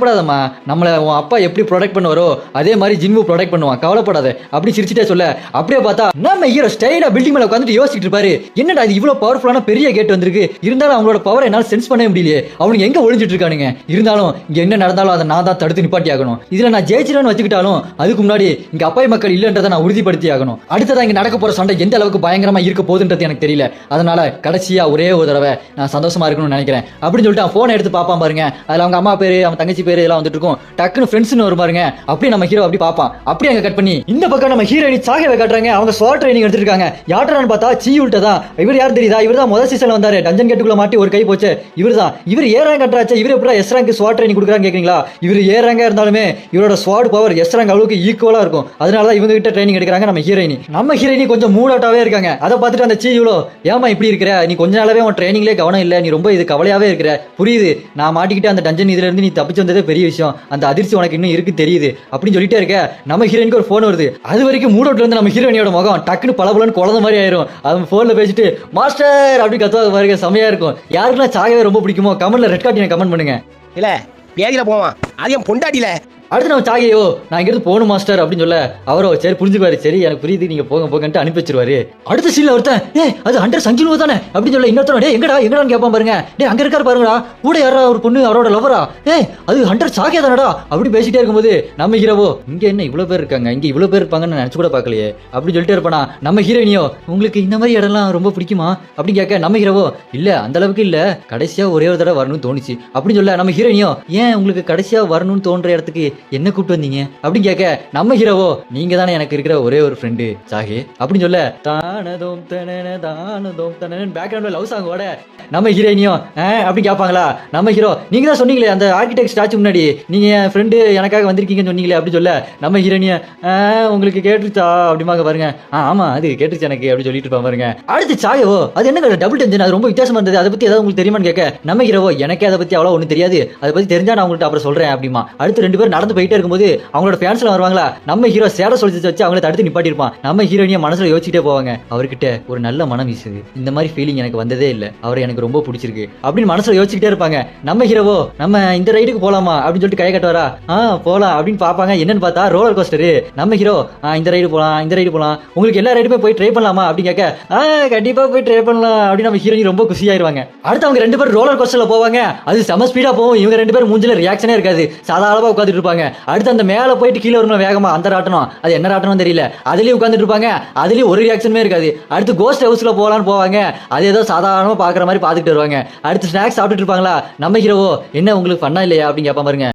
பயப்படாதம்மா, நம்மள உன் அப்பா எப்படி ப்ரொடெக்ட் பண்ணுவாரோ அதே மாதிரி ஜின்வு ப்ரொடெக்ட் பண்ணுவான், கவலைப்படாத அப்படி சிரிச்சிட்டே சொல்ல. அப்படியே பார்த்தா நம்ம ஹீரோ ஸ்டைலா பில்டிங் மேல உட்காந்துட்டு யோசிச்சுட்டு இருப்பாரு. என்னடா இது இவ்வளவு பவர்ஃபுல்லான பெரிய கேட் வந்திருக்கு, இருந்தாலும் அவங்களோட பவர் என்னால சென்ஸ் பண்ணவே முடியலையே, அவனுக்கு எங்க ஒளிஞ்சிட்டு இருக்கானுங்க, இருந்தாலும் இங்க என்ன நடந்தாலும் அதை நான் தான் தடுத்து நிப்பாட்டி ஆகணும், இதுல நான் ஜெயிச்சிடன்னு வச்சுக்கிட்டாலும் அதுக்கு முன்னாடி இங்க அப்பாய் மக்கள் இல்லன்றதை நான் உறுதிப்படுத்தி ஆகணும், அடுத்ததான் இங்க நடக்க போற சண்டை எந்த அளவுக்கு பயங்கரமா இருக்க போகுதுன்றது எனக்கு தெரியல, அதனால கடைசியா ஒரே ஒரு தடவை நான் சந்தோஷமா இருக்கணும்னு நினைக்கிறேன் அப்படின்னு சொல்லிட்டு அவன் போனை எடுத்து பாப்பான் பாருங்க. அதுல அவங்க அம்மா பேரு அவன் தங்கச்சி பேரு எல்லாம் வந்துட்டு இருக்கும். டக்குன்னு ஃப்ரெண்ட்ஸ்னு வரும் பாருங்க. அப்படியே நம்ம ஹீரோ அப்படி பாப்பான். அப்படியே அங்க கட் பண்ணி இந்த பக்கம் நம்ம ஹீரோயினி சாகவை காட்டுறாங்க. அவங்க ஸ்வாட் ட்ரைனிங் எடுத்துருக்காங்க. யார்ட்டான்னு பார்த்தா சீயுல்ட்ட தான். இவர் யார் தெரியுதா, இவர் தான் முதல் சீசன்ல வந்தாரு, டஞ்சன் கேட்டுக்குள்ள மாட்டி ஒரு கை போச்சு, இவர் தான். இவர் ஏ ரேங்க் கட்டுறாச்சு, இவர் எப்படி எஸ் ரேங்க் ஸ்வாட் ட்ரைனிங் கொடுக்குறான்னு கேக்குறீங்களா, இவர் ஏ ரேங்கா இருந்தாலுமே இவரோட ஸ்வாட் பவர் எஸ் ரேங்க் அளவுக்கு ஈக்குவலா இருக்கும், அதனால தான் இவங்க கிட்ட ட்ரைனிங் எடுக்கிறாங்க நம்ம ஹீரோயினி. நம்ம ஹீரோயினி கொஞ்சம் மூட் அவுட்டாவே இருக்காங்க. அதை பார்த்துட்டு அந்த சீயுலோ, ஏமா இப்படி இருக்கிற, நீ கொஞ்ச நாளாவே உன் ட்ரைனிங்லேயே கவனம் இல்லை, நீ ரொம்ப இது கவலையாவே இருக்கிற, புரியுது, நான் மாட்டிக்கிட்டு அந்த டஞ்சன் இதுல இருந்து நீ தப்பிச்சு வந்ததே பெரிய விஷயம், அந்த அதிர்ச்சி உனக்கு இன்னும் இருக்கு தெரியுது அப்படின்னு சொல்லிட்டே இருக்க. நம்ம ஹீரோயினுக்கு ஒரு போன் வருது. அது வரைக்கும் மூட் அவுட்ல இருந்து நம்ம ஹீரோயினியோட முகம் டக்குன்னு பலபலன்னு குழந்தை மாதிரி ஆயிரும். அவன் போன்ல பேசிட்டு மாஸ்டர் அப்படி கத்துவா பாருங்க, செமையா இருக்கும். யாருக்குன்னா சாகவே ரொம்ப பிடிக்குமோ கமெண்ட்ல ரெட் கார்டினை கமெண்ட் பண்ணுங்க. இல்ல பேதியில போவான், அது என் பொண்டாட்டியில. அடுத்து நம்ம சாகையோ, நான் இங்கிருந்து போகணும் மாஸ்டர் அப்படின்னு சொல்ல, அவரோ சரி புரிஞ்சுக்குவாரு, சரி எனக்கு புரியுது நீங்க போங்க போங்கன்ட்டு அனுப்பி வச்சிருவாரு. அடுத்த சீன்ல ஒருத்தன் அது ஹண்டர் சஞ்சுனு தானே அப்படின்னு சொல்ல, இன்னொருத்தன் எங்கடா எங்கடான்னு கேட்பான் பாருங்க. அங்க இருக்காரு பாருங்கடா, கூட யாரா ஒரு பொண்ணு அவரோட லவரா, அது ஹண்டர் சாகே தானடா அப்படி பேசிட்டே இருக்கும்போது நம்ம ஹீரோவோ, இங்க என்ன இவ்வளவு பேர் இருக்காங்க, இங்க இவ்வளவு பேர் இருப்பாங்கன்னு நினைச்சு கூட பார்க்கலையே அப்படின்னு சொல்லிட்டு இருப்பானா. நம்ம ஹீரோயினியோ, உங்களுக்கு இந்த மாதிரி இடம்லாம் ரொம்ப பிடிக்குமா அப்படின்னு கேட்க, நம்ம ஹீரோவோ இல்ல அந்த அளவுக்கு இல்ல, கடைசியா ஒரே ஒரு தடவை வரணும்னு தோணுச்சு அப்படின்னு சொல்ல. நம்ம ஹீரோயினியோ, ஏன் உங்களுக்கு கடைசியா வரணும்னு தோன்ற இடத்துக்கு என்ன கூப்பிட்டு வந்தீங்க அப்படின்னு கேட்க, நம்ம ஹீரோவோ, நீங்க தானே எனக்கு இருக்கிற ஒரே ஒரு ஃப்ரெண்டு சாகே அப்படின்னு சொல்ல, தானதோம் தனன தானதோம் தனன பேக்ரவுண்ட்ல லவ் சாங் ஓட நம்ம ஹீரோயினியோ அப்படி கேட்பாங்களா. நம்ம ஹீரோ, நீங்க தான் சொன்னீங்களே அந்த ஆர்கிடெக்ட் ஸ்டாச்சு முன்னாடி நீங்க என் ஃப்ரெண்டு எனக்காக வந்திருக்கீங்கன்னு சொன்னீங்களே அப்படி சொல்ல, நம்ம ஹீரோயினியா உங்களுக்கு கேட்டுச்சா அப்படிமாங்க பாருங்க. ஆமா அது கேட்டுச்சு எனக்கு அப்படி சொல்லிட்டு இருப்பாங்க பாருங்க. அடுத்து சாகவோ, அது என்ன டபுள் டென்ஷன், அது ரொம்ப வித்தியாசமா இருந்தது, அதை பத்தி ஏதாவது உங்களுக்கு தெரியுமான்னு கேட்க, நம்ம ஹீரோவோ, எனக்கே அதை பத்தி அவ்வளவு ஒன்றும் தெரியாது, அதை பத்தி தெரிஞ்சா நான் உங்கள்கிட்ட அப்புறம் சொல்றேன் அப்படிமா. அடுத்து ரெண்டு பேரும் நடந்து போயிட்டே இருக்கும்போது அவங்களோட ஃபேன்ஸ்ல வருவாங்களா. நம்ம ஹீரோ சேட சொல்லி வச்சு அவங்களை தடுத்து நிப்பாட்டி இருப்பான். நம்ம ஹீரோயினியா மனசுல யோசிச்சுட்டே போவாங்க, அவர்கிட்ட ஒரு நல்ல மனம் வீசுது, இந்த மாதிரி ஃபீலிங் எனக்கு வந்ததே இல்லை, அவரை எனக்கு ரொம்ப பிடிச்சிருக்கு அப்படின்னு மனசுல யோசிச்சுட்டே இருப்பாங்க. நம்ம ஹீரோவோ, நம்ம இந்த ரைடுக்கு போலாமா அப்படின்னு சொல்லிட்டு கை கட்டுவாரா. போலாம் அப்படின்னு பாப்பாங்க. என்னன்னு பார்த்தா ரோலர் கோஸ்டர். நம்ம ஹீரோ, இந்த ரைடு போலாம் இந்த ரைடு போலாம், உங்களுக்கு எல்லா ரைடுமே போய் ட்ரை பண்ணலாமா அப்படின்னு கேட்க, கண்டிப்பா போய் ட்ரை பண்ணலாம் அப்படின்னு நம்ம ஹீரோயின் ரொம்ப குஷியாயிருவாங்க. அடுத்து அவங்க ரெண்டு பேரும் ரோலர் கோஸ்டர்ல போவாங்க. அது செம ஸ்பீடா போகும். இவங்க ரெண்டு பேரும் மூஞ்சில ரியாக்ஷனே இருக்காது, சாதாரணமா உட்காந்துட்டு இருப்பாங்க. அடுத்து அந்த மேல போயிட்டு கீழே வரணும் வேகமா, அந்த ராட்டணும் அது என்ன ராட்டணும் தெரியல, அதுலயும் உட்காந்துட்டு இருப்பாங்க, அதுலயும் ஒரு ரியாக்ஷனுமே இருக்காது. அடுத்து கோஸ்ட் ஹவுஸ்ல போலான்னு போவாங்க, அது ஏதோ சாதாரணமா பாக்குற மாதிரி பாத்துட்டு வருவாங்க. அடுத்து ஸ்நாக்ஸ் சாப்பிட்டுட்டு இருப்பாங்களா. நம்ம ஹீரோவோ, என்ன உங்களுக்கு பண்ணா இல்லையா அப்படின்னு கேட்பான் பாருங்க.